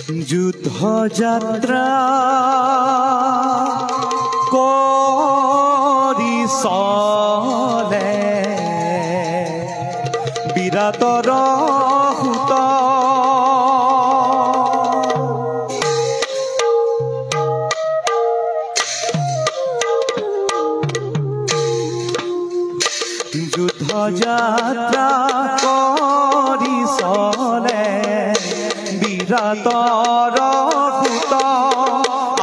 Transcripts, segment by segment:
যুদ্ধ যাত্ৰা কৰি চলে বিৰাটৰ সুত যুদ্ধ যাত্ৰা কৰি চলে বিৰাটৰ সুত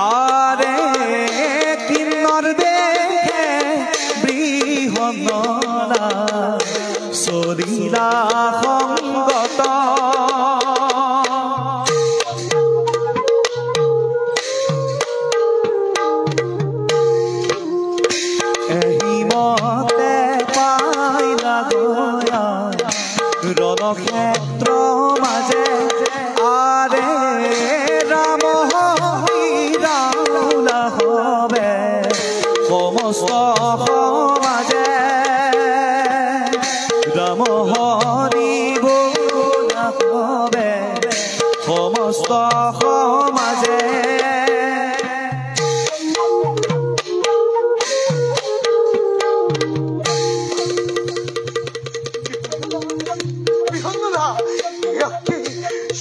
আৰে কিন্নৰ দেশে বৃহন্নলা চলিলা সংগত এহিমতে পাইলা গয়া ৰণক্ষেত্ৰ মাজে আৰে ৰাম হৰিলা হবে সমস্ত সমাজে ৰাম হৰি বোলা হবে সমস্ত সমাজে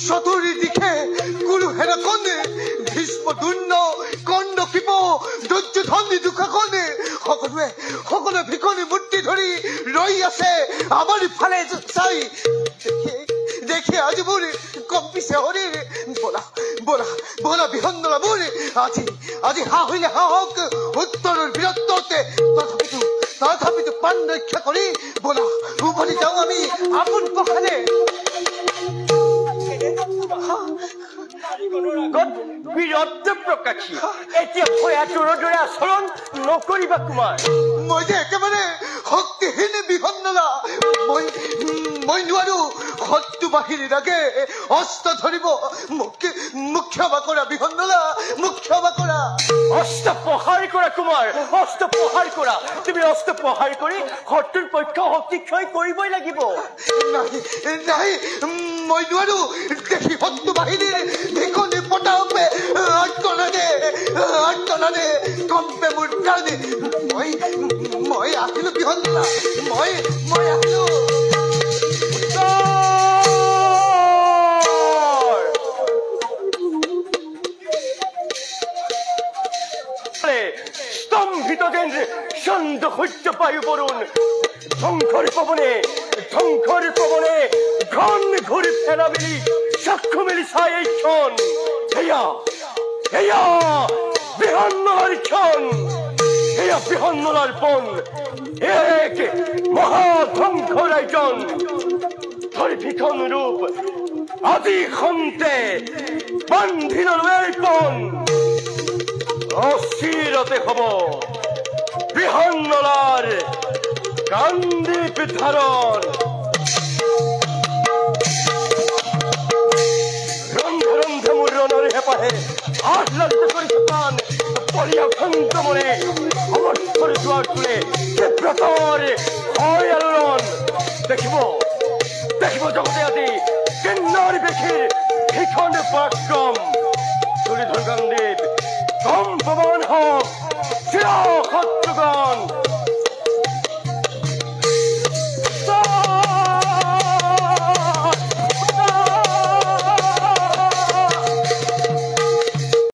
চতুর্দিকে গুরু হেরাকনে ভীষ্ম দুর্ণ কণ্ড কৃপ দুর্যোধন দুঃখাকনে সকলে ভিকনি মূর্তি ধরি রই আছে আমার ফালে চাই দেখে আজ মোর কম্পিছে হরির বলা বলা বলা বিহন্দলা মোর আজি হা হইলে হা হোক উত্তরের বীরত্বতে তথাপিতো প্রাণ রক্ষা করি বলা উভরি যাও আমি আপন পখানে বীরত্ব প্রকাশী এতিয়া ভয়াতুৰ দৰে আচৰণ নকৰিবা কুমাৰ মই যে একেবাৰে শক্তিহীন বিহন্নলা মই নোৱাৰো শত্ৰু বাহিনীৰ আগে অস্ত্ৰ ধৰিব মোক ক্ষমা কৰা বিহন্নলা মোক ক্ষমা কৰা অস্ত্ৰ প্ৰহাৰ কৰা কুমাৰ অস্ত্ৰ প্ৰহাৰ কৰা তুমি অস্ত্ৰ প্ৰহাৰ কৰি শত্ৰুৰ পক্ষ শক্তি ক্ষয় কৰিবই লাগিব নাই মই নোৱাৰো দেখি শত্ৰু বাহিনীৰ ভিকনি পটাওপে আটকনাদে কম্পে মোৰ কাৰণে মই আহিলো বিহন্নলা মই আহিলো স্তম্ভিত যেন চন্দ্র সূর্য বায়ু বরুণ ধ্বংসর পবনে ঘন ঘুরে ফেলা মেলি সাক্ষ্য মেলি চাই এই ক্ষণ এয়া বিহন্নলার ক্ষণ এয়া বিহন্নলার পণ এক মহাধ্বংসর আয়োজন ধরে ভিখন রূপ আদি খন্তে বান্ধি ললো এই পণ অস্থিরতে হব বিহন্নলার কান্দিপ ধারণ রন্ধে রন্ধে মোৰ ৰণৰ হেপাহে আহ্লাদিত কৰি থকান পৰিয়াসন্ত মনে সমৰ্থৰ জোৱাৰ তোলে ব্ৰতৰ হয় আলোড়ন দেখিব জগতে আজি কিন্নৰ বেশীৰ ভীষণ পৰাক্ৰম দুৰ্যোধন কান্দিপ কম্পমান হোক চিৰ শত্ৰুগণ